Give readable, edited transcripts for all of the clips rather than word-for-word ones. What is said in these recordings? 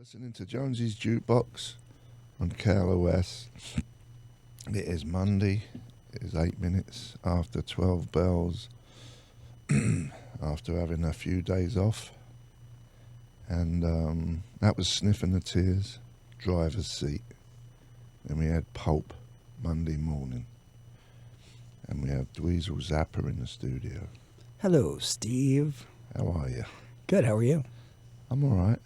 Listening to Jonesy's Jukebox on KLOS. It is Monday. It is 8 minutes after 12 bells. After having a few days off. And that was Sniffing the Tears, Driver's Seat. Then we had Pulp, Monday Morning. And we have Dweezil Zappa in the studio. Hello, Steve. How are you? Good, how are you? I'm all right.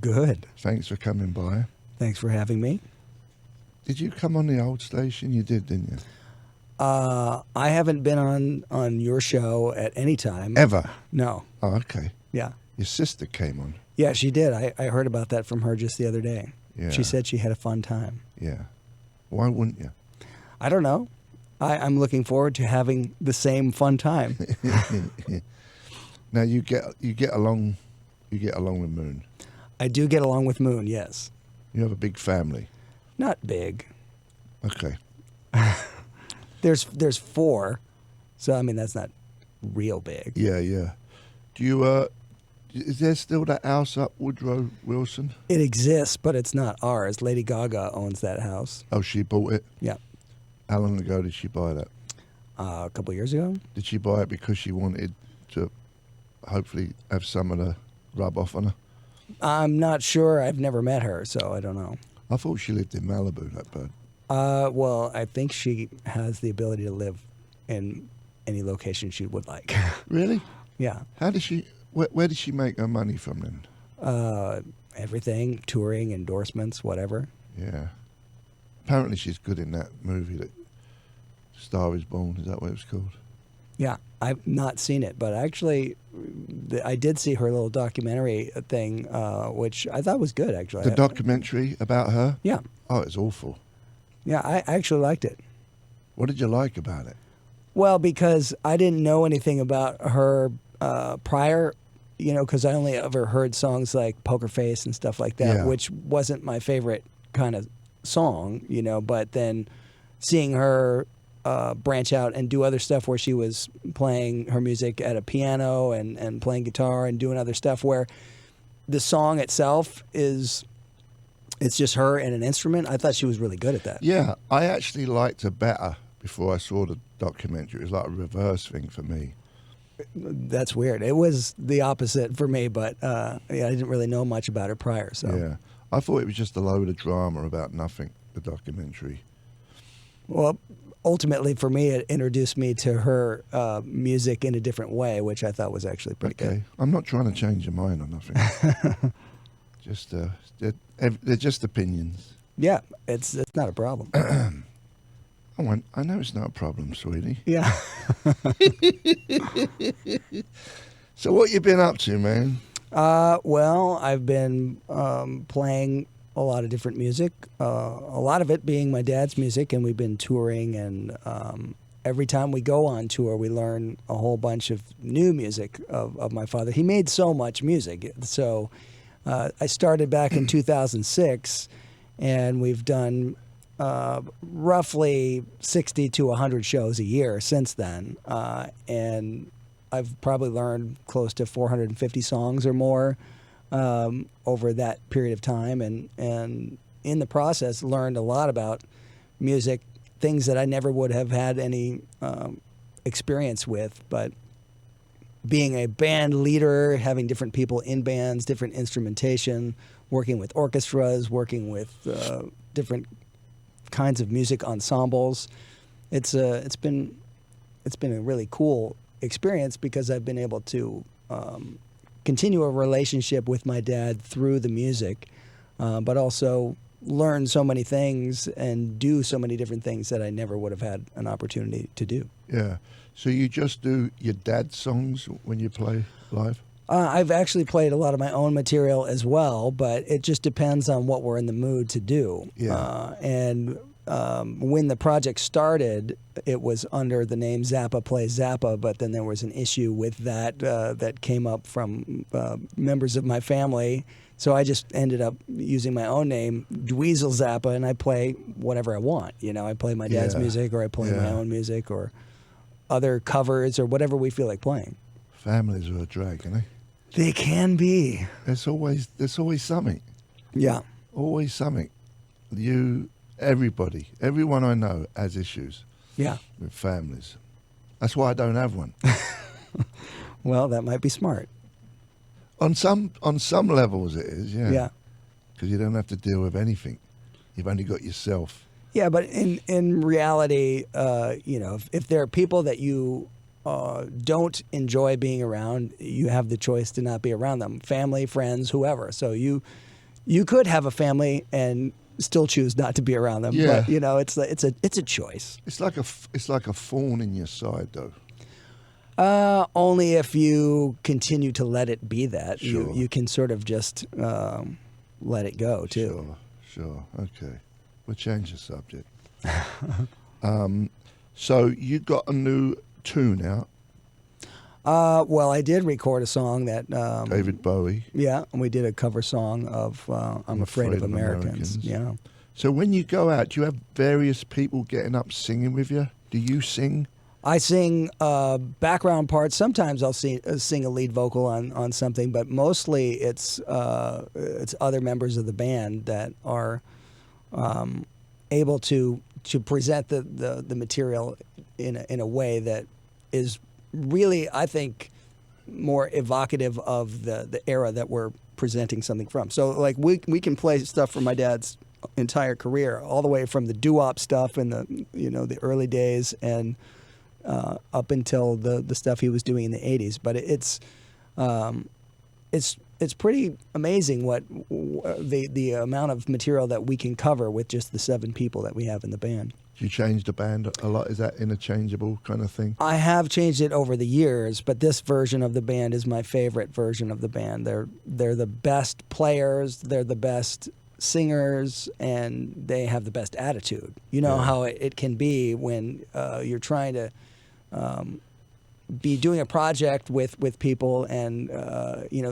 Good. Thanks for coming by. Thanks for having me. Did you come on the old station? You did, didn't you? I haven't been on your show at any time. Ever? No. Oh, okay. Yeah. Your sister came on. Yeah, she did. I heard about that from her just the other day. Yeah. She said she had a fun time. Yeah. Why wouldn't you? I don't know. I'm looking forward to having the same fun time. Now you get along with Moon. I do get along with Moon, yes. You have a big family. Not big. Okay. There's 4, so I mean that's not real big. Yeah, yeah. Do you is there still that house up Woodrow Wilson? It exists, but it's not ours. Lady Gaga owns that house. Oh, she bought it? Yeah. How long ago did she buy that? A couple years ago. Did she buy it because she wanted to hopefully have some of the rub off on her? I'm not sure. I've never met her, so I don't know. I thought she lived in Malibu, that bird. Well, I think she has the ability to live in any location she would like. Really? Yeah. How did she? Where did she make her money from then? Everything, touring, endorsements, whatever. Yeah. Apparently she's good in that movie, that Star is Born. Is that what it was called? Yeah, I've not seen it, but actually, I did see her little documentary thing, which I thought was good, actually. The documentary about her? Yeah. Oh, it's awful. Yeah, I actually liked it. What did you like about it? Well, because I didn't know anything about her prior, because I only ever heard songs like Poker Face and stuff like that, Yeah. which wasn't my favorite kind of song, but then seeing her branch out and do other stuff where she was playing her music at a piano and playing guitar and doing other stuff where the song itself it's just her and an instrument. I thought she was really good at that. Yeah, I actually liked her better before I saw the documentary. It was like a reverse thing for me. That's weird. It was the opposite for me, but I didn't really know much about her prior. So Yeah, I thought it was just a load of drama about nothing, the documentary. Well, ultimately for me, it introduced me to her music in a different way, which I thought was actually pretty good. I'm not trying to change your mind or nothing. Just they're just opinions. Yeah, it's not a problem. I know it's not a problem, sweetie. Yeah. So what you been up to, man? Well, I've been playing a lot of different music, a lot of it being my dad's music, and we've been touring, and every time we go on tour, we learn a whole bunch of new music of my father. He made so much music. So I started back in 2006, and we've done roughly 60 to 100 shows a year since then, and I've probably learned close to 450 songs or more over that period of time, and in the process learned a lot about music, things that I never would have had any experience with. But being a band leader, having different people in bands, different instrumentation, working with orchestras, working with different kinds of music ensembles, it's been a really cool experience because I've been able to continue a relationship with my dad through the music, but also learn so many things and do so many different things that I never would have had an opportunity to do. Yeah. So you just do your dad's songs when you play live? I've actually played a lot of my own material as well, but it just depends on what we're in the mood to do. Yeah. And when the project started, it was under the name Zappa Plays Zappa, but then there was an issue with that that came up from members of my family. So I just ended up using my own name, Dweezil Zappa, and I play whatever I want. I play my dad's music, or I play my own music, or other covers, or whatever we feel like playing. Families are a drag, aren't they? They can be. There's always something. Yeah. Always something. Everybody, everyone I know has issues Yeah. with families. That's why I don't have one. Well, that might be smart. On some levels it is, yeah. Yeah. Because you don't have to deal with anything. You've only got yourself. Yeah, but in reality, if there are people that you don't enjoy being around, you have the choice to not be around them. Family, friends, whoever. So you could have a family and still choose not to be around them. Yeah. But it's a choice. It's like a thorn in your side, though. Only if you continue to let it be that. Sure. You can sort of just let it go too. Sure. Okay. We'll change the subject. So you got a new tune out, Well, I did record a song that David Bowie. Yeah, and we did a cover song of I'm Afraid of Americans. Yeah. So when you go out, do you have various people getting up singing with you? Do you sing? I sing background parts. Sometimes I'll sing a lead vocal on something, but mostly it's other members of the band that are able to present the material in a way that is really, I think, more evocative of the era that we're presenting something from. So like we can play stuff from my dad's entire career, all the way from the doo-wop stuff in the early days and up until the stuff he was doing in the 80s. But it's pretty amazing what the amount of material that we can cover with just the 7 people that we have in the band. Do you change the band a lot? Is that interchangeable kind of thing? I have changed it over the years, but this version of the band is my favorite version of the band. They're the best players, they're the best singers, and they have the best attitude. You know how it can be when you're trying to be doing a project with people, and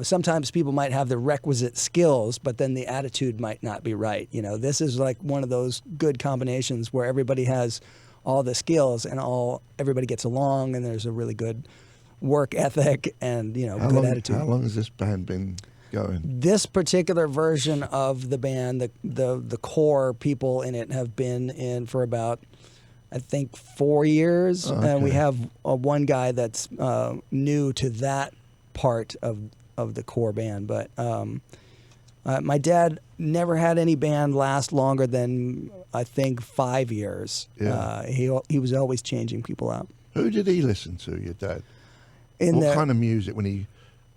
sometimes people might have the requisite skills, but then the attitude might not be right. This is like one of those good combinations where everybody has all the skills and everybody gets along, and there's a really good work ethic and good attitude. How long has this band been going? This particular version of the band, the core people in it have been in for about, I think, 4 years, and we have one guy that's new to that part of the core band. But my dad never had any band last longer than, I think, 5 years. Yeah. He was always changing people out. Who did he listen to, your dad? What kind of music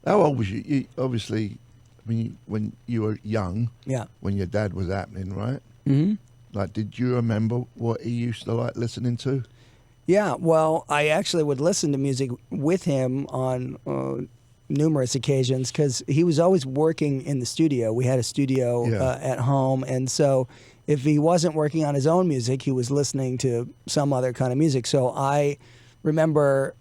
how old was you? Obviously, when you were young, when your dad was happening, right? Mm-hmm. Like, did you remember what he used to like listening to? Yeah, well, I actually would listen to music with him on numerous occasions because he was always working in the studio. We had a studio at home, and so if he wasn't working on his own music, he was listening to some other kind of music. So I remember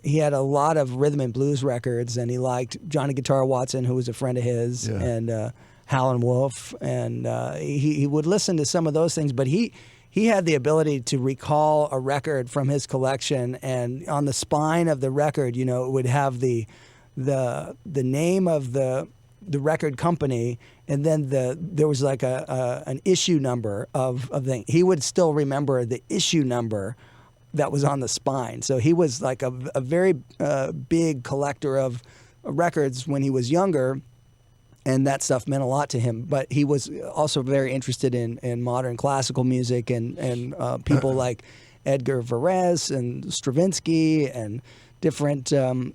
he had a lot of rhythm and blues records, and he liked Johnny Guitar Watson, who was a friend of his, and Howlin' Wolf, and he would listen to some of those things, but he had the ability to recall a record from his collection, and on the spine of the record, it would have the name of the record company, and then there was like an issue number of thing. He would still remember the issue number that was on the spine. So he was like a very big collector of records when he was younger. And that stuff meant a lot to him. But he was also very interested in modern classical music and people like Edgar Varese and Stravinsky and different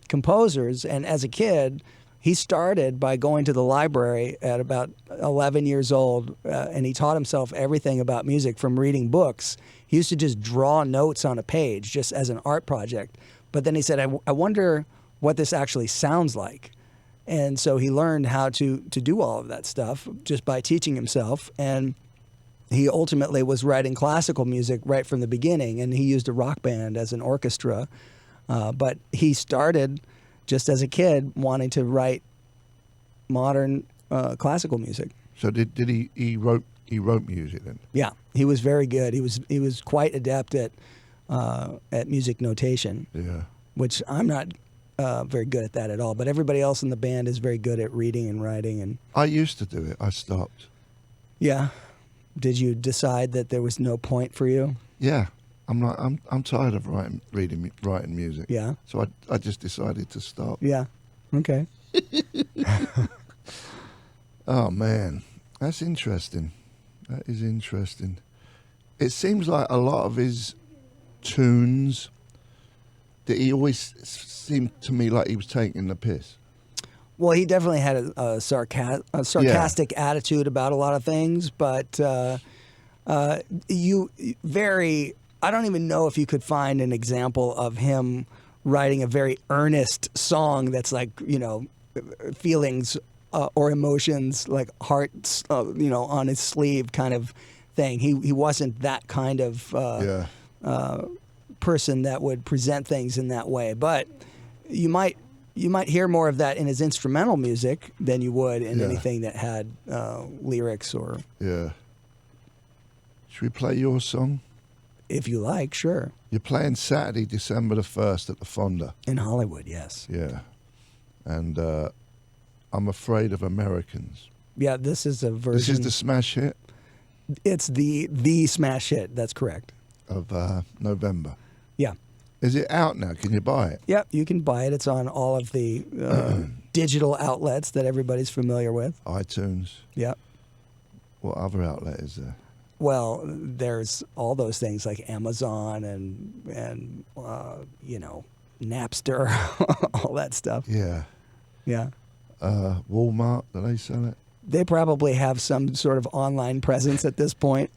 composers. And as a kid, he started by going to the library at about 11 years old, and he taught himself everything about music from reading books. He used to just draw notes on a page just as an art project. But then he said, I wonder what this actually sounds like. And so he learned how to do all of that stuff just by teaching himself. And he ultimately was writing classical music right from the beginning, and he used a rock band as an orchestra. But he started just as a kid wanting to write modern classical music. So did he wrote music then? Yeah, he was very good. He was quite adept at music notation. Yeah. Which I'm not very good at that at all. But everybody else in the band is very good at reading and writing. And I used to do it. I stopped. yeah, did you decide that there was no point for you? Yeah, I'm tired of writing music. Yeah, So I just decided to stop. yeah, okay. Oh man, that's interesting. That is interesting. It seems like a lot of his tunes that he always seemed to me like he was taking the piss. Well, he definitely had a sarcastic attitude about a lot of things, but I don't even know if you could find an example of him writing a very earnest song that's like, feelings or emotions, like hearts, on his sleeve kind of thing. He wasn't that kind of person that would present things in that way. But you might hear more of that in his instrumental music than you would in anything that had lyrics or. Yeah. Should we play your song? If you like, sure. You're playing Saturday, December the 1st at the Fonda. In Hollywood, yes. Yeah. And I'm Afraid of Americans. Yeah, this is a version. This is the smash hit? It's the smash hit, that's correct. Of November. Yeah. Is it out now? Can you buy it? Yep, you can buy it. It's on all of the digital outlets that everybody's familiar with. iTunes. Yep. What other outlet is there? Well, there's all those things like Amazon and Napster, all that stuff. Yeah. Yeah. Walmart, do they sell it? They probably have some sort of online presence at this point.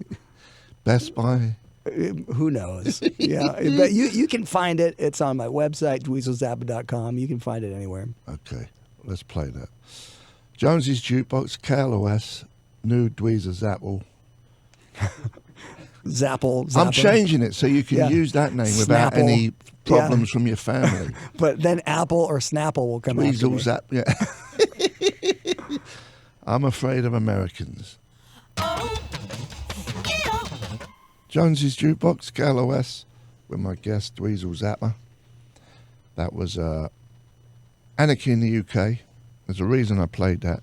Best Buy? Who knows? Yeah, but you can find it. It's on my website, dweezilzappa.com. You can find it anywhere. Okay, let's play that. Jonesy's Jukebox, KLOS, new Dweezil Zappa. Zappa. I'm changing it so you can use that name without Snapple. any problems from your family. But then Apple or Snapple will come after me. Dweezil Zappa, yeah. I'm Afraid of Americans. Jonesy's Jukebox, KLOS, with my guest Dweezil Zappa. That was Anarchy in the UK. There's a reason I played that.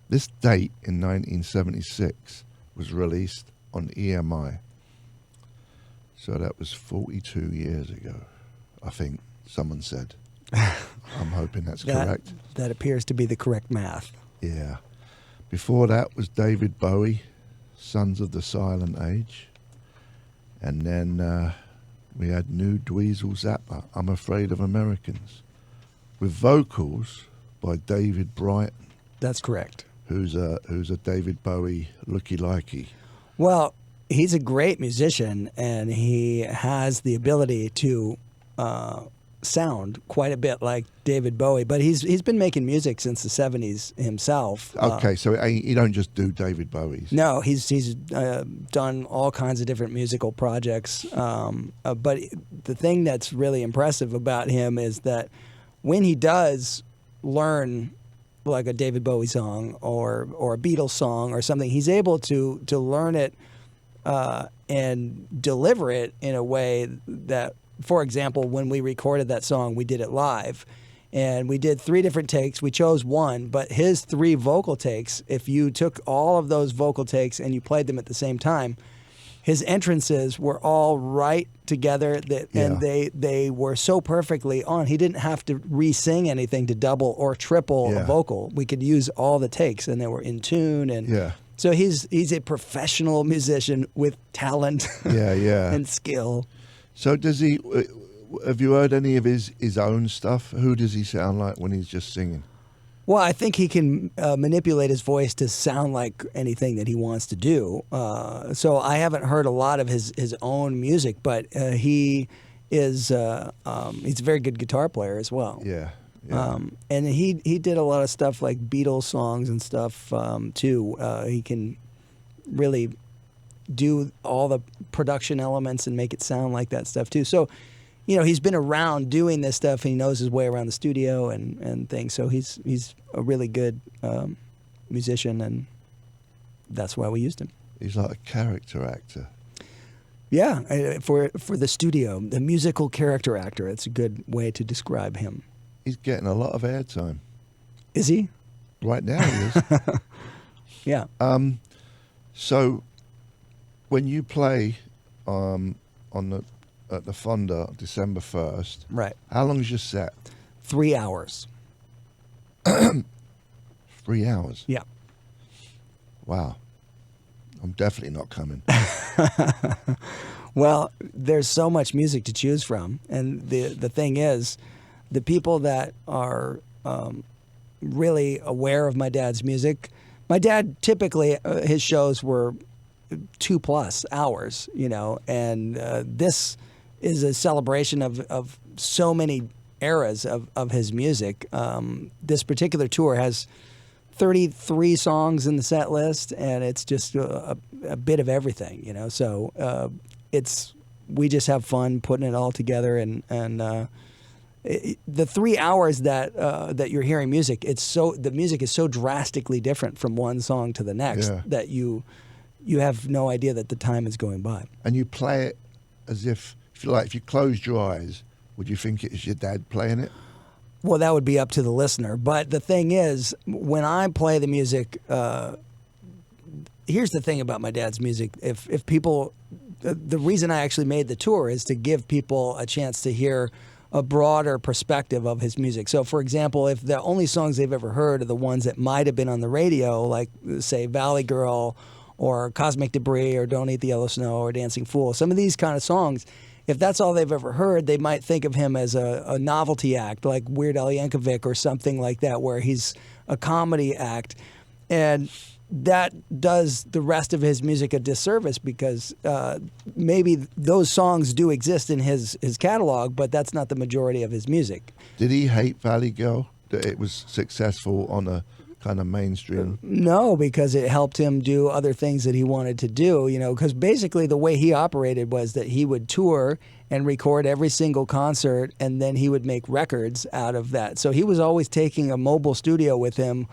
This date in 1976 was released on EMI. So that was 42 years ago, I think someone said. I'm hoping that's correct. That appears to be the correct math. Yeah. Before that was David Bowie, Sons of the Silent Age. And then we had new Dweezil Zappa, I'm Afraid of Americans, with vocals by David Brighton. That's correct. Who's a David Bowie looky-likey. Well, he's a great musician, and he has the ability to sound quite a bit like David Bowie. But he's been making music since the 70s himself. Okay, so you don't just do David Bowie's. No, he's done all kinds of different musical projects. But the thing that's really impressive about him is that when he does learn like a David Bowie song or a Beatles song or something, he's able to learn it and deliver it in a way that, for example, when we recorded that song, we did it live. And we did 3 different takes. We chose one, but his 3 vocal takes, if you took all of those vocal takes and you played them at the same time, his entrances were all right together, and they were so perfectly on. He didn't have to re-sing anything to double or triple a vocal. We could use all the takes, and they were in tune. And so he's a professional musician with talent and skill. So does he? Have you heard any of his own stuff? Who does he sound like when he's just singing? Well, I think he can manipulate his voice to sound like anything that he wants to do. So I haven't heard a lot of his own music, but he is he's a very good guitar player as well. Yeah. And he did a lot of stuff like Beatles songs and stuff too. He can really do all the production elements and make it sound like that stuff too. So, he's been around doing this stuff, and he knows his way around the studio and things. So he's a really good musician, and that's why we used him. He's like a character actor. Yeah, for the studio, the musical character actor. It's a good way to describe him. He's getting a lot of airtime. Is he? Right now he is. Yeah. So when you play at the Fonda December 1st, Right. how long is your set? 3 hours. 3 hours. Yeah. Wow. I'm definitely not coming. Well, there's so much music to choose from, and the thing is, the people that are really aware of my dad's music. My dad typically his shows were 2+ hours, you know, and this is a celebration of so many eras of his music. This particular tour has 33 songs in the set list, and it's just a bit of everything, you know. So we just have fun putting it all together, and the 3 hours that you're hearing music, the music is so drastically different from one song to the next that you have no idea that the time is going by. And you play it as if you closed your eyes, would you think it's your dad playing it? Well, that would be up to the listener. But the thing is, when I play the music, here's the thing about my dad's music. If people, the reason I actually made the tour is to give people a chance to hear a broader perspective of his music. So, for example, if the only songs they've ever heard are the ones that might have been on the radio, like, say, Valley Girl or Cosmic Debris or Don't Eat the Yellow Snow or Dancing Fool, some of these kind of songs, if that's all they've ever heard, they might think of him as a novelty act, like Weird Al Yankovic or something like that, where he's a comedy act. And that does the rest of his music a disservice, because maybe those songs do exist in his catalog, but that's not the majority of his music. Did he hate Valley Girl, that it was successful on a kind of mainstream? No, because it helped him do other things that he wanted to do, you know, because basically the way he operated was that he would tour and record every single concert, and then he would make records out of that. So he was always taking a mobile studio with him.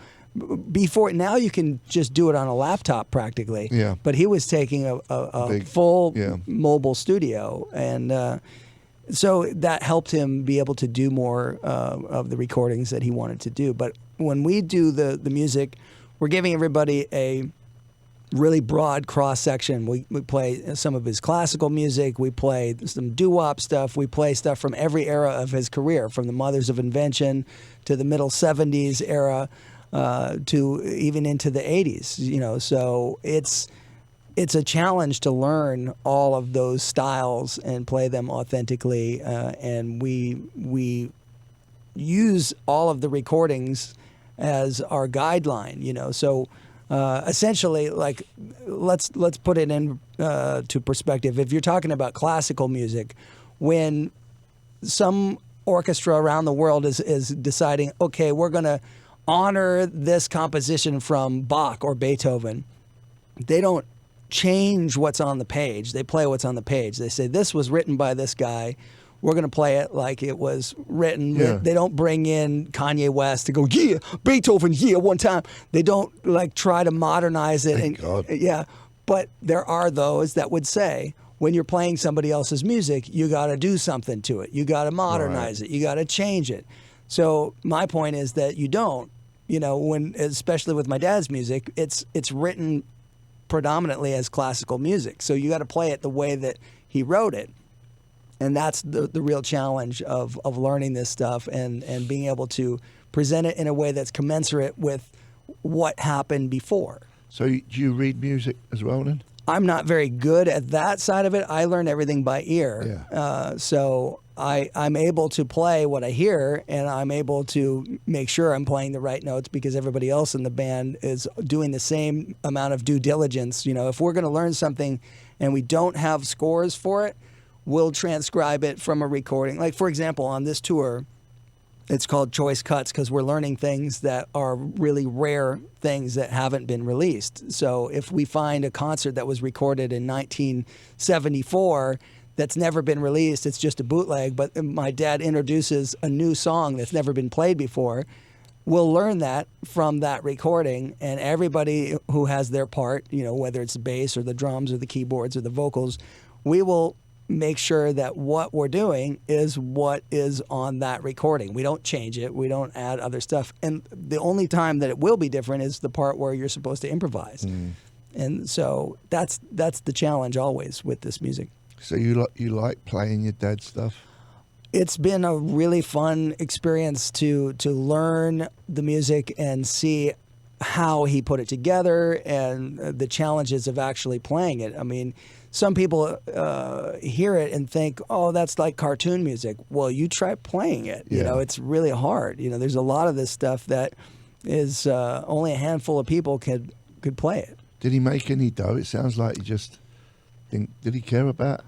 Before, now you can just do it on a laptop practically. Yeah. But he was taking a Big, full mobile studio, and so that helped him be able to do more of the recordings that he wanted to do. But when we do the music, we're giving everybody a really broad cross section. We play some of his classical music. We play some doo-wop stuff. We play stuff from every era of his career, from the Mothers of Invention to the middle 70s era. To even into the 80s, you know, so it's a challenge to learn all of those styles and play them authentically, and we use all of the recordings as our guideline, you know. So essentially, like, let's put it in to perspective. If you're talking about classical music, when some orchestra around the world is deciding, okay, we're going to honor this composition from Bach or Beethoven, they don't change what's on the page. They play what's on the page. They say, this was written by this guy. We're going to play it like it was written. Yeah. They don't bring in Kanye West to go, yeah, Beethoven, yeah, one time. They don't like try to modernize it. Thank God. Yeah. But there are those that would say, when you're playing somebody else's music, you got to do something to it. You got to modernize it. You got to change it. So my point is that you don't, you know, especially with my dad's music, it's written predominantly as classical music. So you got to play it the way that he wrote it. And that's the real challenge of learning this stuff and being able to present it in a way that's commensurate with what happened before. So do you read music as well then? I'm not very good at that side of it. I learn everything by ear. Yeah. So I'm able to play what I hear, and I'm able to make sure I'm playing the right notes because everybody else in the band is doing the same amount of due diligence. You know, if we're going to learn something and we don't have scores for it, we'll transcribe it from a recording. Like, for example, on this tour, it's called Choice Cuts because we're learning things that are really rare things that haven't been released. So if we find a concert that was recorded in 1974 that's never been released, it's just a bootleg, but my dad introduces a new song that's never been played before, we'll learn that from that recording, and everybody who has their part, you know, whether it's the bass or the drums or the keyboards or the vocals, we will make sure that what we're doing is what is on that recording. We don't change it. We don't add other stuff. And the only time that it will be different is the part where you're supposed to improvise. And so that's the challenge always with this music. So you like playing your dad's stuff? It's been a really fun experience to learn the music and see how he put it together and the challenges of actually playing it. I mean, some people hear it and think, oh, that's like cartoon music. Well, you try playing it. You know, it's really hard. You know, there's a lot of this stuff that is only a handful of people could play it. Did he make any dough? It sounds like he just did he care about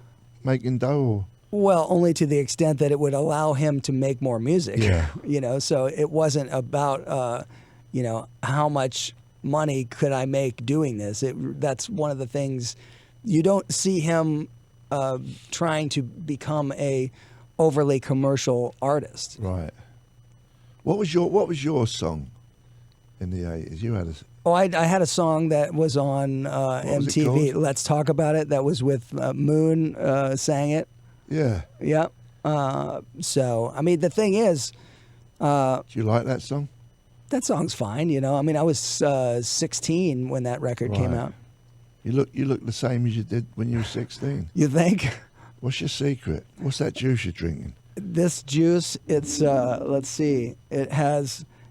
making dough? Or? Well, only to the extent that it would allow him to make more music. Yeah. You know, so it wasn't about, you know, how much money could I make doing this. That's one of the things. You don't see him trying to become a overly commercial artist. Right. What was your song in the 80s? You had a... Oh, I had a song that was on MTV. Let's Talk About It. That was with Moon sang it. Yeah. Yep. So, I mean, the thing is... Do you like that song? That song's fine, you know. I mean, I was 16 when that record came out. You look the same as you did when you were 16. You think? What's your secret? What's that juice you're drinking? This juice, it's let's see.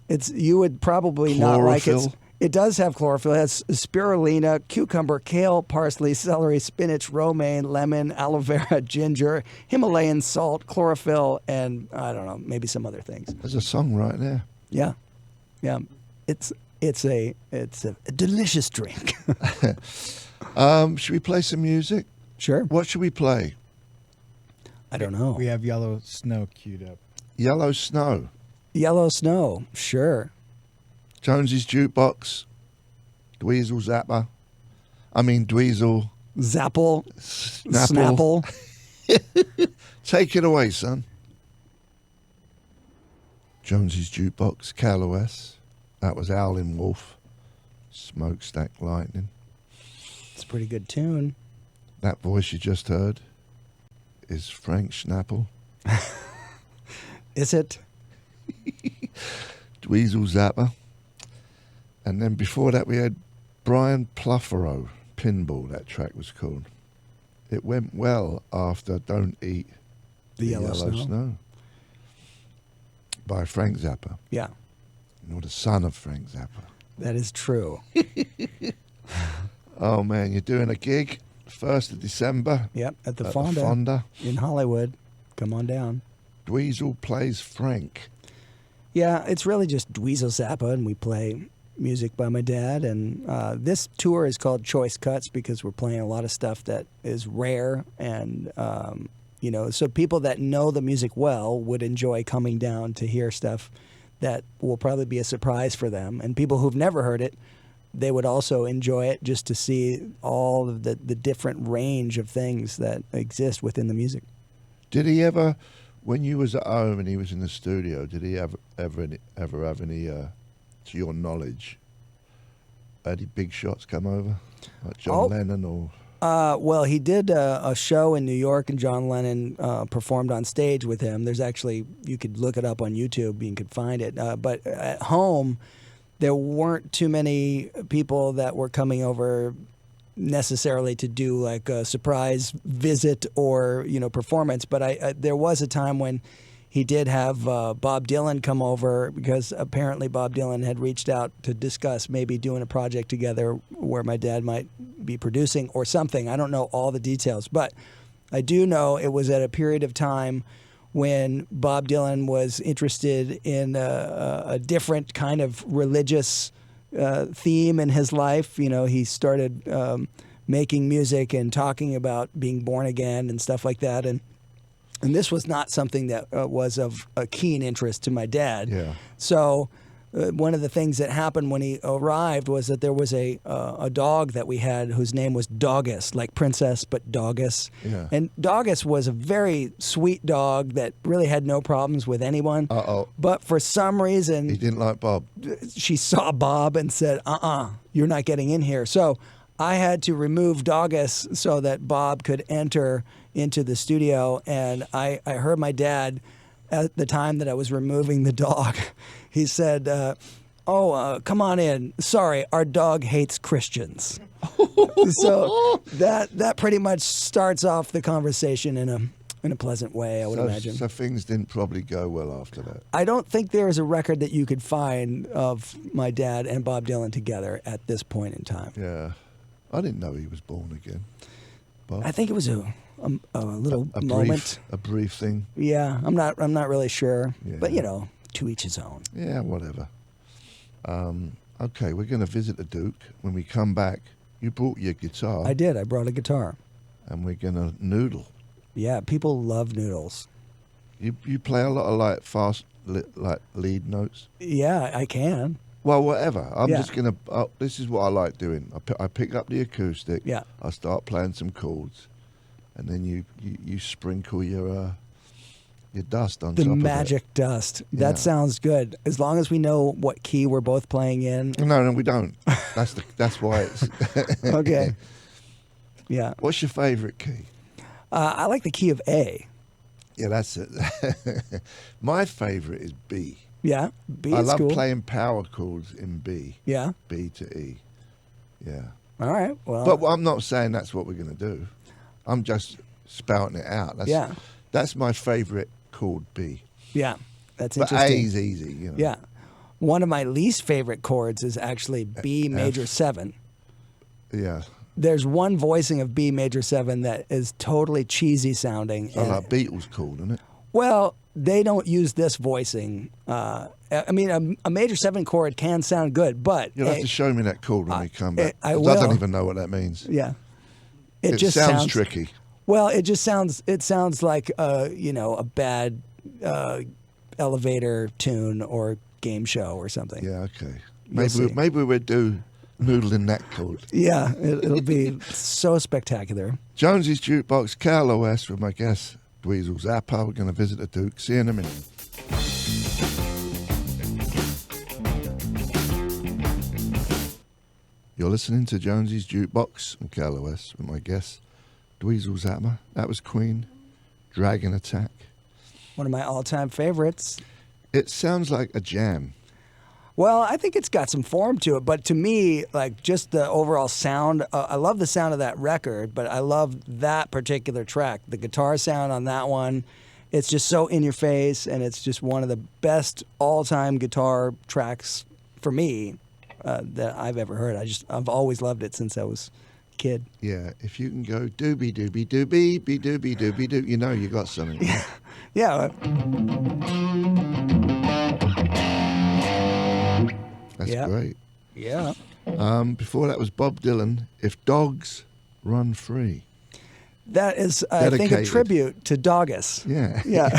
You would probably not like it. Chlorophyll? It does have chlorophyll. It has spirulina, cucumber, kale, parsley, celery, spinach, romaine, lemon, aloe vera, ginger, Himalayan salt, chlorophyll, and I don't know, maybe some other things. There's a song right there. Yeah. Yeah. It's a delicious drink. Should we play some music? Sure. What should we play? I don't know. We have Yellow Snow queued up. Yellow Snow. Yellow Snow. Sure. Jonesy's Jukebox. Dweezil Zappa. I mean Dweezil Zapple. Snapple. Take it away, son. Jonesy's Jukebox, KLOS. That was Howlin' Wolf, Smokestack Lightning. It's a pretty good tune. That voice you just heard is Frank Schnapple. Is it? Dweezil Zappa. And then before that we had Brian Pluffero, Pinball, that track was called. It went well after Don't Eat The Yellow Snow. By Frank Zappa. Yeah. You're the son of Frank Zappa. That is true. Oh, man, you're doing a gig 1st of December. Yep, at the at Fonda, the Fonda in Hollywood. Come on down. Dweezil plays Frank. Yeah, it's really just Dweezil Zappa, and we play music by my dad. And this tour is called Choice Cuts because we're playing a lot of stuff that is rare. And, you know, so people that know the music well would enjoy coming down to hear stuff that will probably be a surprise for them. And people who've never heard it, they would also enjoy it just to see all of the different range of things that exist within the music. Did he ever, when you was at home and he was in the studio, did he ever have any, to your knowledge, any big shots come over? Like John Lennon or... Well, he did a show in New York, and John Lennon performed on stage with him. There's actually, you could look it up on YouTube, you could find it. But at home, there weren't too many people that were coming over necessarily to do like a surprise visit or, you know, performance. But there was a time when he did have Bob Dylan come over because apparently Bob Dylan had reached out to discuss maybe doing a project together where my dad might be producing or something. I don't know all the details, but I do know it was at a period of time when Bob Dylan was interested in a different kind of religious theme in his life. You know, he started making music and talking about being born again and stuff like that. And this was not something that was of a keen interest to my dad. Yeah. So one of the things that happened when he arrived was that there was a dog that we had whose name was Doggus, like princess, but Doggus. Yeah. And Doggus was a very sweet dog that really had no problems with anyone. Uh-oh. But for some reason, He didn't like Bob. she saw Bob and said, you're not getting in here. So I had to remove Doggus so that Bob could enter into the studio, and I heard my dad at the time that I was removing the dog. He said, come on in. Sorry, our dog hates Christians. So that pretty much starts off the conversation in a pleasant way, I would imagine. So things didn't probably go well after that. I don't think there is a record that you could find of my dad and Bob Dylan together at this point in time. Yeah. I didn't know he was born again. Bob. I think it was a little moment. A brief thing. Yeah, I'm not really sure. Yeah. But, to each his own. Yeah, whatever. Okay, we're going to visit the Duke. When we come back, you brought your guitar. I did. I brought a guitar. And we're going to noodle. Yeah, people love noodles. You play a lot of fast lead notes. Yeah, I can. Well, whatever. I'm Yeah. just gonna. This is what I like doing. I pick up the acoustic. Yeah. I start playing some chords, and then you sprinkle your dust on The top magic dust. That Yeah. sounds good. As long as we know what key we're both playing in. of it. No, we don't. That's why it's. Okay. Yeah. What's your favorite key? I like the key of A. Yeah, that's it. My favorite is B. Yeah. B I is love cool. playing power chords in B. Yeah. B to E. Yeah. All right. Well. But I'm not saying that's what we're going to do. I'm just spouting it out. Yeah. That's my favorite chord, B. Yeah. That's But A interesting. is easy, Yeah. One of my least favorite chords is actually B major 7. Yeah. There's one voicing of B major 7 that is totally cheesy sounding. So like Beatles chord, isn't it? Well, they don't use this voicing. I mean, a major 7 chord can sound good, but You'll have to show me that chord when we come back. I 'Cause I don't will. even know what that means. yeah, It just sounds tricky. Well, it just sounds. It sounds like a bad elevator tune or game show or something. Yeah, okay. You'll see. Maybe we'll do noodle in that chord. Yeah, it'll be so spectacular. Jonesy's Jukebox, KLOS with my guest, Dweezil Zappa. We're going to visit the Duke. See you in a minute. You're listening to Jonesy's Jukebox on KLOS with my guest, Dweezil Zappa. That was Queen, Dragon Attack. One of my all-time favorites. It sounds like a jam. Well, I think it's got some form to it, but to me, like just the overall sound, I love the sound of that record, but I love that particular track. The guitar sound on that one, it's just so in your face, and it's just one of the best all-time guitar tracks for me that I've ever heard. I've always loved it since I was a kid. Yeah, if you can go doobie doobie doobie be doobie doobie doo, you know you got something. Right? Yeah. That's Yeah. great. Yeah. Before that was Bob Dylan, If Dogs Run Free. That is, I think, a Dedicated. tribute to Doggus. Yeah. Yeah.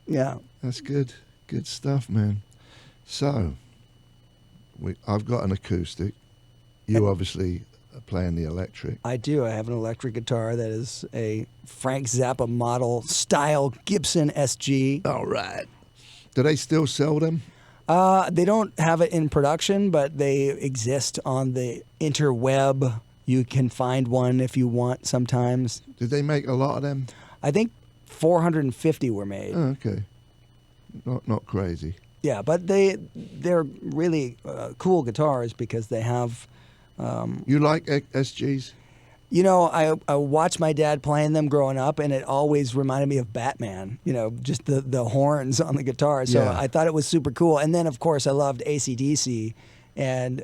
Yeah. That's good. Good stuff, man. So, I've got an acoustic. You obviously are playing the electric. I do. I have an electric guitar that is a Frank Zappa model style Gibson SG. All right. Do they still sell them? They don't have it in production, but they exist on the interweb. You can find one if you want sometimes. Did they make a lot of them? I think 450 were made. Oh, okay. Not crazy. Yeah, but they're really cool guitars because they have... You like SGs? You know, I watched my dad playing them growing up, and it always reminded me of Batman, just the horns on the guitar. So Yeah. I thought it was super cool. And then, of course, I loved AC/DC. And,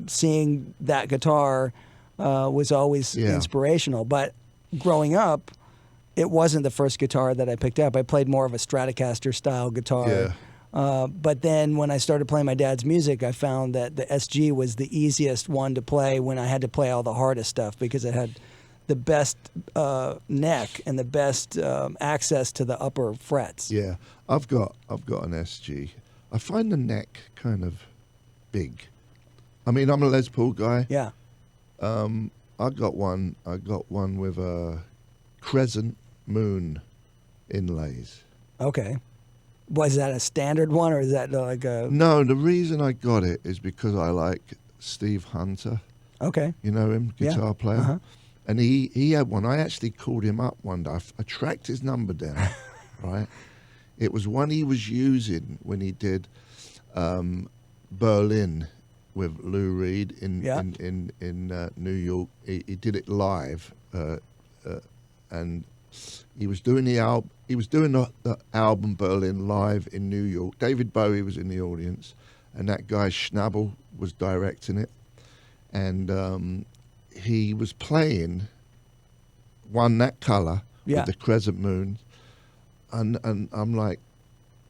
seeing that guitar was always Yeah. inspirational. But growing up, it wasn't the first guitar that I picked up. I played more of a Stratocaster-style guitar. Yeah. But then when I started playing my dad's music, I found that the SG was the easiest one to play when I had to play all the hardest stuff because it had the best neck and the best access to the upper frets. Yeah. I've got an SG. I find the neck kind of big. I mean, I'm a Les Paul guy. Yeah. I got one with a crescent moon inlays. Okay. Was that a standard one or is that like a... No, the reason I got it is because I like Steve Hunter. Okay. You know him, Yeah. guitar player. Uh-huh. And he had one. I actually called him up one day. I tracked his number down, right? It was one he was using when he did Berlin with Lou Reed in New York. He did it live, and he was doing the album. He was doing the album Berlin live in New York. David Bowie was in the audience, and that guy Schnabel was directing it, and he was playing one that color with the crescent moon, and I'm like,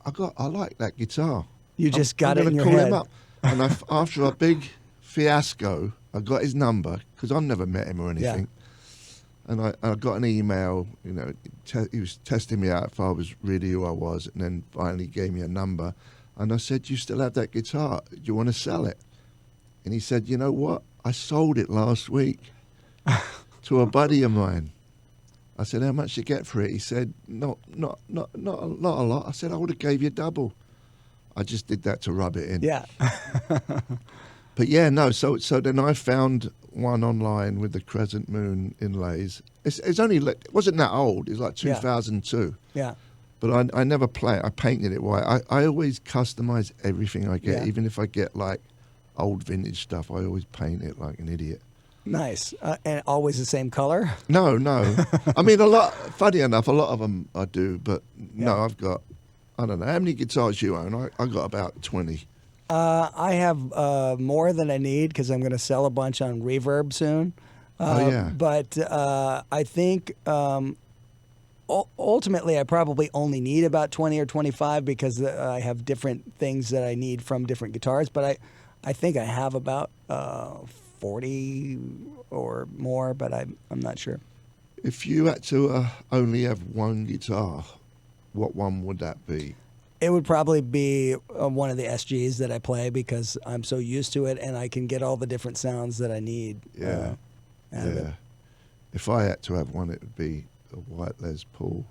I like that guitar. You just got it in your call head. him up. And after a big fiasco, I got his number because I've never met him or anything. And I got an email, you know, he was testing me out if I was really who I was, and then finally gave me a number. And I said, "You still have that guitar? Do you want to sell it?" And he said, "You know what? I sold it last week to a buddy of mine." I said, "How much you get for it?" He said, not a lot. I said, "I would have gave you double." I just did that to rub it in. Yeah. But yeah, no. So then I found one online with the crescent moon inlays. It's only it wasn't that old. It's like 2002. Yeah. But I never play it. I painted it white. I always customize everything I get. Yeah. Even if I get like old vintage stuff, I always paint it like an idiot. Nice. And always the same color? No. I mean, funny enough, a lot of them I do. But no, I've got, I don't know. How many guitars you own? I got about 20. I have more than I need because I'm going to sell a bunch on Reverb soon. But I think ultimately I probably only need about 20 or 25 because I have different things that I need from different guitars. But I think I have about 40 or more, but I'm not sure. If you had to only have one guitar, what one would that be? It would probably be one of the SGs that I play because I'm so used to it and I can get all the different sounds that I need. Yeah. If I had to have one, it would be a white Les Paul.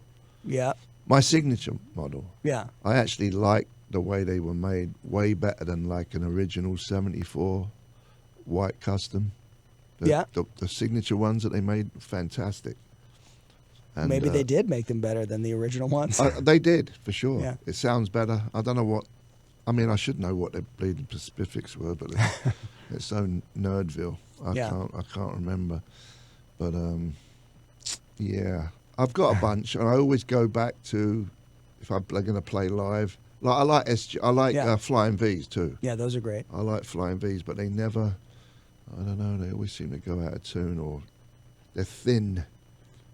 Yeah. My signature model. Yeah. I actually like the way they were made, way better than like an original 74 white custom. The signature ones that they made, fantastic. And, maybe they did make them better than the original ones. They did, for sure. Yeah. It sounds better. I don't know what... I mean, I should know what their bleeding specifics were, but it's so nerdville. I can't remember. But, yeah. I've got a bunch, and I always go back to, if I'm going to play live... Like I like SG, I like Flying V's, too. Yeah, those are great. I like Flying V's, but they never... I don't know, they always seem to go out of tune, or they're thin.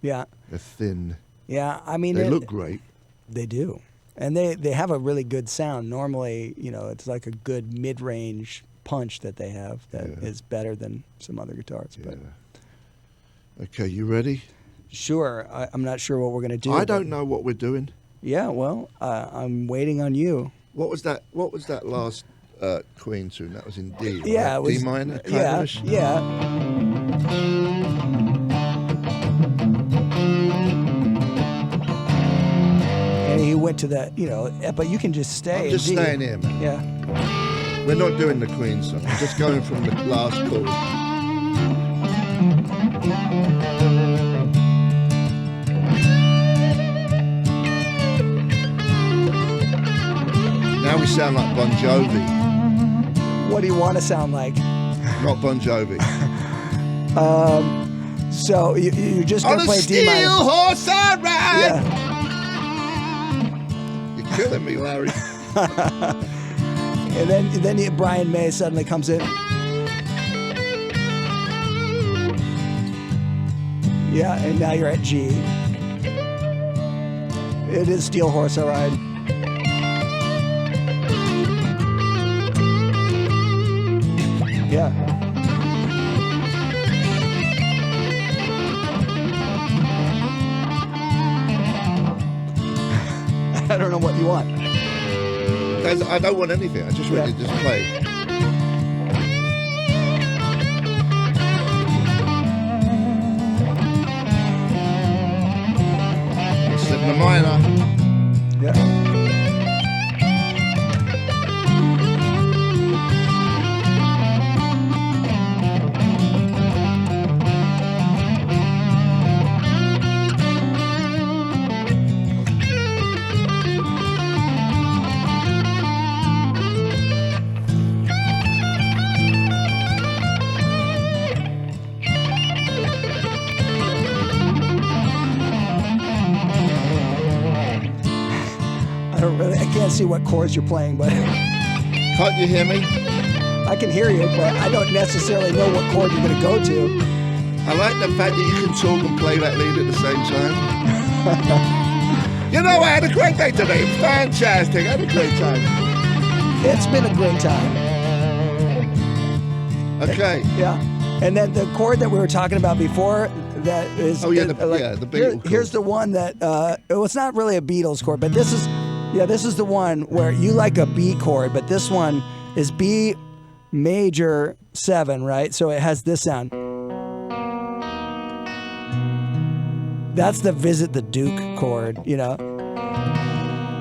Yeah. They're thin. Yeah, I mean... They look great. They do. And they have a really good sound. Normally, you know, it's like a good mid-range punch that they have that is better than some other guitars. Yeah. But Okay, you ready? Sure. I'm not sure what we're going to do. I don't know what we're doing. Yeah, well, I'm waiting on you. What was that last Queen tune? That was in D, right? Yeah, it was, D minor, kind of? Yeah. And he went to that, you know, but you can just stay. I'm just in D. staying here, man. Yeah. We're not doing the Queen song. I'm just going from the last chord. Now we sound like Bon Jovi. What do you want to sound like? Not Bon Jovi. So you're just going to play D minor. On a steel horse I ride. Yeah. You're killing me, Larry. And then Brian May suddenly comes in. Yeah, and now you're at G. It is Steel Horse I Ride. Yeah. I don't know what you want. I don't want anything. I just want you to just play. Slip the minor. Yeah. can't see what chords you're playing, but Can't you hear me? I can hear you, but I don't necessarily know what chord you're going to go to. I like the fact that you can talk and play that lead at the same time. You know, I had a great day today. Fantastic. I had a great time. It's been a great time. Okay. Yeah. And then the chord that we were talking about before, that is... Oh, yeah, the Beatles chord. Here's the one that... well, it's not really a Beatles chord, but this is... Yeah, this is the one where you like a B chord, but this one is B major 7, right? So it has this sound. That's the Visit the Duke chord, you know?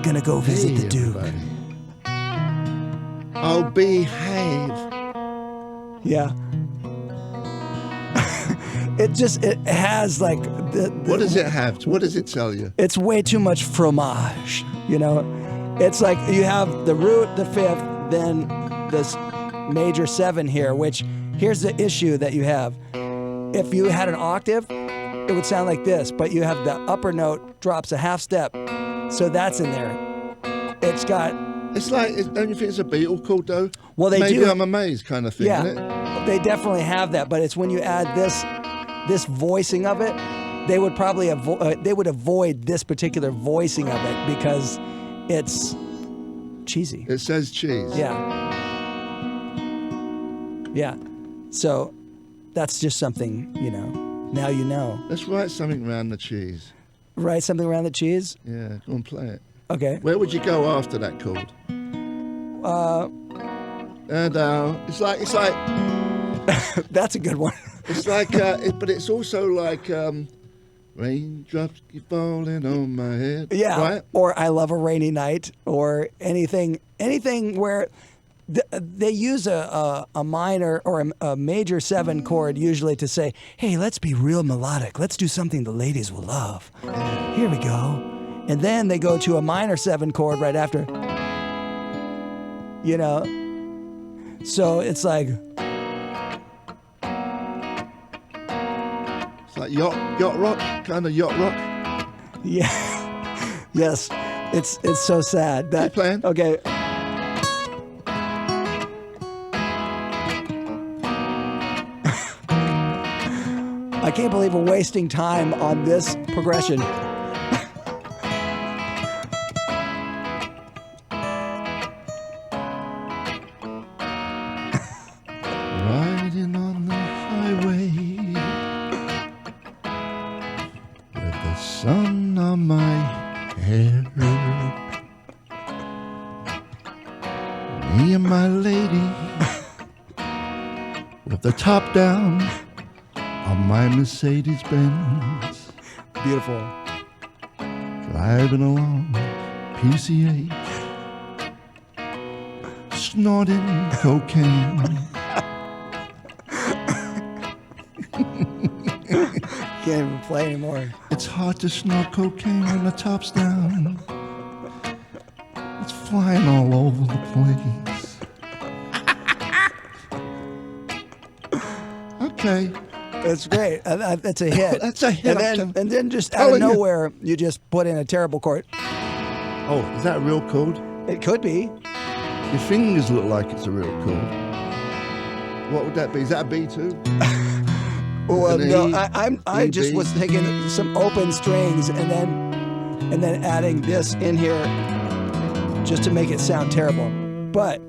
Gonna go visit the Duke. Everybody. Oh, behave. Yeah. It has like What does it have? What does it tell you? It's way too much fromage, you know? It's like you have the root, the fifth, then this major 7 here, which here's the issue that you have. If you had an octave, it would sound like this, but you have the upper note drops a half step, so that's in there. It's got... It's like, don't you think it's a Beatle chord though? Well, they Maybe do. I'm amazed kind of thing, Yeah, isn't it? they definitely have that, but it's when you add this voicing of it, they would probably avoid this particular voicing of it because it's cheesy. It says cheese. Yeah. Yeah. So that's just something, you know. Now you know. Let's write something around the cheese. Write something around the cheese? Yeah, go and play it. Okay. Where would you go after that chord? And it's like That's a good one. it's like but it's also like raindrops keep falling on my head. Yeah. Right? Or I Love a Rainy Night, or anything where they use a minor or a major 7 chord usually to say, hey, let's be real melodic. Let's do something the ladies will love. Here we go. And then they go to a minor 7 chord right after. You know? So it's like... It's like yacht rock, kind of yacht rock. Yeah. Yes. It's so sad. Keep playing. Okay. I can't believe we're wasting time on this progression. Riding on the highway with the sun on my hair. Me and my lady with the top down on my Mercedes-Benz, Beautiful. driving along PCH, snorting cocaine. Can't even play anymore. It's hard to snort cocaine when the top's down. It's flying all over the place. Okay. That's great. That's a hit. That's a hit. And then just out of telling you. nowhere, you just put in a terrible chord. Oh, is that a real chord? It could be. Your fingers look like it's a real chord. What would that be? Is that a B too? Well, An no, E, I E, just B. was taking some open strings and then adding this in here just to make it sound terrible. But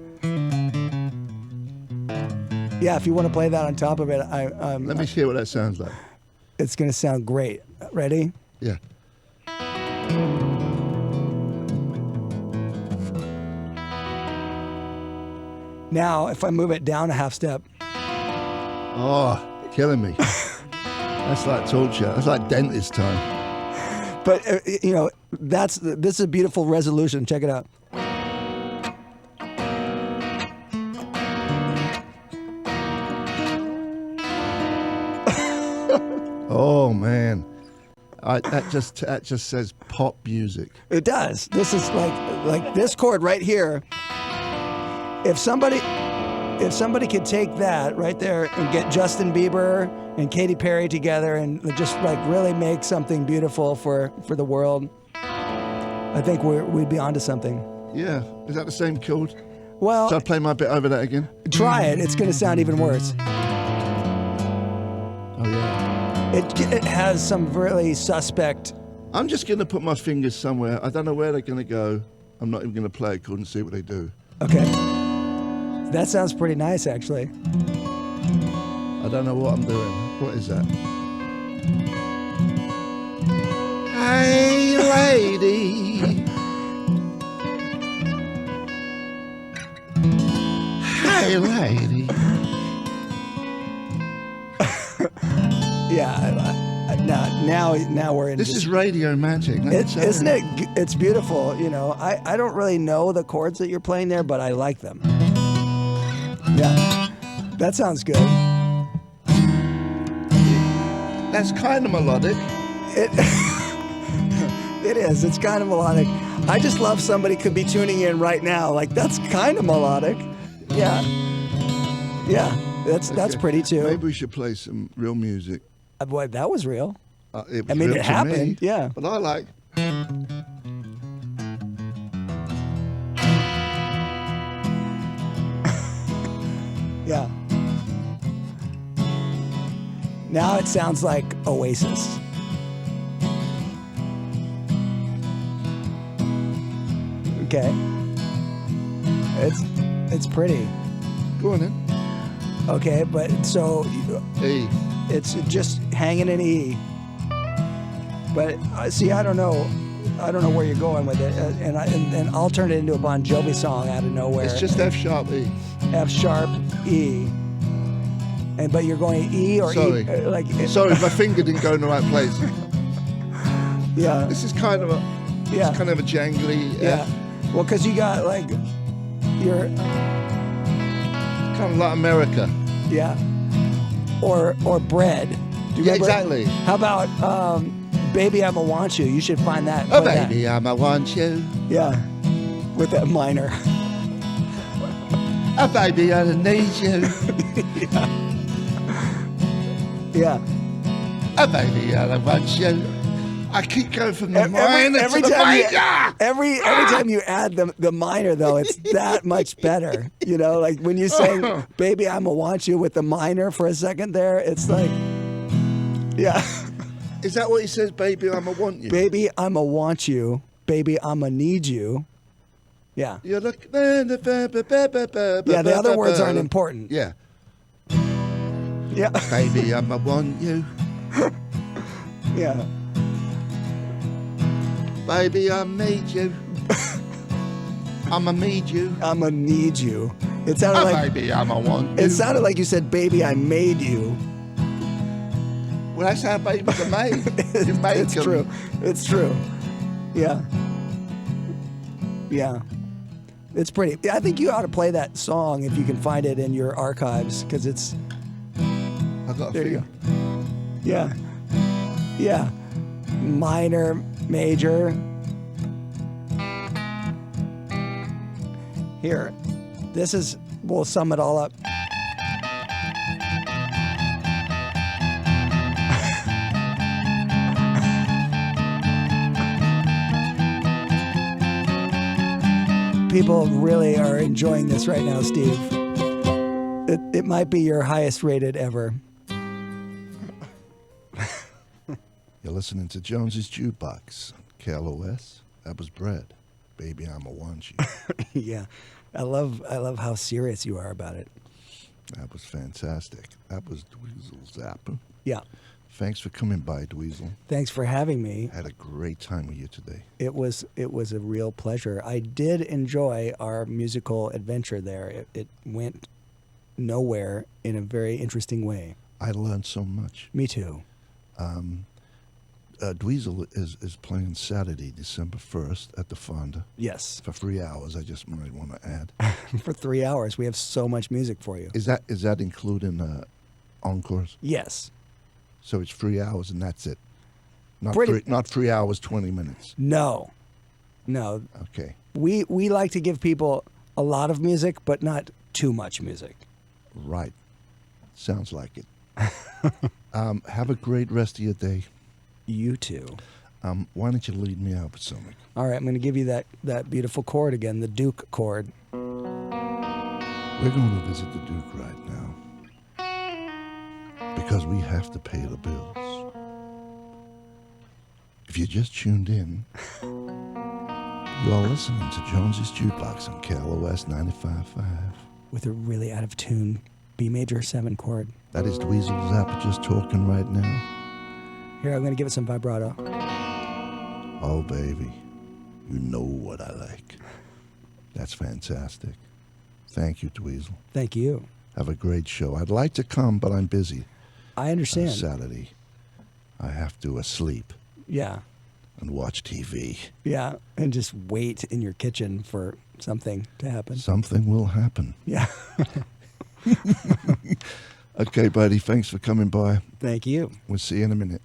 yeah, if you want to play that on top of it, Let me hear what that sounds like. it's going to sound great. Ready? Yeah. Now, if I move it down a half step, Oh, killing me. That's like torture. That's like dentist time. but you know, this is a beautiful resolution. Check it out. Oh man, that just says pop music. It does. This is like this chord right here. If somebody could take that right there and get Justin Bieber and Katy Perry together and just like really make something beautiful for the world, I think we'd be onto something. Yeah. Is that the same chord? Well, So I play my bit over that again? try it. It's going to sound even worse. Oh, yeah. It has some really suspect. I'm just going to put my fingers somewhere. I don't know where they're going to go. I'm not even going to play a chord and see what they do. Okay. That sounds pretty nice, actually. I don't know what I'm doing. What is that? Hey, lady. Hey, lady. Yeah. Now we're in. This is radio magic. Isn't it? It's beautiful. You know, I don't really know the chords that you're playing there, but I like them. Yeah, that sounds good. That's kind of melodic. It is. It's kind of melodic. I just love somebody could be tuning in right now. Like, that's kind of melodic. Yeah. Yeah. That's pretty too. Maybe we should play some real music. Boy, that was real. It was I mean, real it to happened. me, Yeah. But I like. Yeah. Now it sounds like Oasis. Okay. It's pretty. Go on then. Okay, but so E. it's just hanging in E. But see, I don't know where you're going with it, and I'll turn it into a Bon Jovi song out of nowhere. It's just F sharp E. F sharp E. But you're going E or Sorry. E like. Sorry, my finger didn't go in the right place. Yeah. This is kind of a. Yeah. It's kind of a jangly. Yeah. Well, because you got like, you're. Kind of like America. Yeah. Or bread. Do you Yeah, remember? exactly. How about Baby I'ma Want You? You should find that. Oh, play that. baby, I'ma want you. Yeah. With that minor. Oh, baby, I need you. Yeah. Oh, baby, I want you. I keep going from the minor every to the time major. every time you add the minor, though, it's that much better. You know, like when you sing "Baby I'ma Want You" with the minor for a second there, it's like, yeah. Is that what he says, baby, I'ma want you? Baby I'ma want you. Baby I'ma need you. Yeah. You look. Yeah. The other words aren't important. Yeah. Yeah. Baby, I'ma want you. Yeah. Baby, I need you. I'ma need you. I'ma need you. It sounded Oh, like baby, I'ma want you. it sounded like you said, "Baby, I made you." Well, that's how babies are made. You make It's them. true. It's true. Yeah. Yeah. It's pretty. I think you ought to play that song if you can find it in your archives, because it's. I got a There you feeling. go. Yeah. Yeah. Minor, major. Here. This is. We'll sum it all up. People really are enjoying this right now, Steve. It might be your highest rated ever. You're listening to Jonesy's Jukebox. KLOS. That was bread. Baby, I'ma want you. Yeah. I love how serious you are about it. That was fantastic. That was Dweezil Zappa. Yeah. Thanks for coming by, Dweezil. Thanks for having me. Had a great time with you today. It was a real pleasure. I did enjoy our musical adventure there. It went nowhere in a very interesting way. I learned so much. Me too. Dweezil is playing Saturday, December 1st at the Fonda Yes. for 3 hours. I just might want to add. For 3 hours. We have so much music for you. Is that including encores? Yes. So it's 3 hours and that's it. Not Pretty- not 3 hours 20 minutes. No. Okay. We like to give people a lot of music, but not too much music. Right. Sounds like it. Have a great rest of your day. You too. Why don't you lead me out with something? All right, I'm going to give you that beautiful chord again, the Duke chord. We're going to visit the Duke right now because we have to pay the bills. If you just tuned in, you're listening to Jonesy's Jukebox on KLOS 95.5. With a really out of tune B major 7 chord. That is Dweezil Zappa just talking right now. Here, I'm going to give it some vibrato. Oh, baby, you know what I like. That's fantastic. Thank you, Dweezil. Thank you. Have a great show. I'd like to come, but I'm busy. I understand. Saturday, I have to sleep Yeah. and watch TV. Yeah. And just wait in your kitchen for something to happen. Something will happen. Yeah. Okay, buddy, thanks for coming by. Thank you. We'll see you in a minute.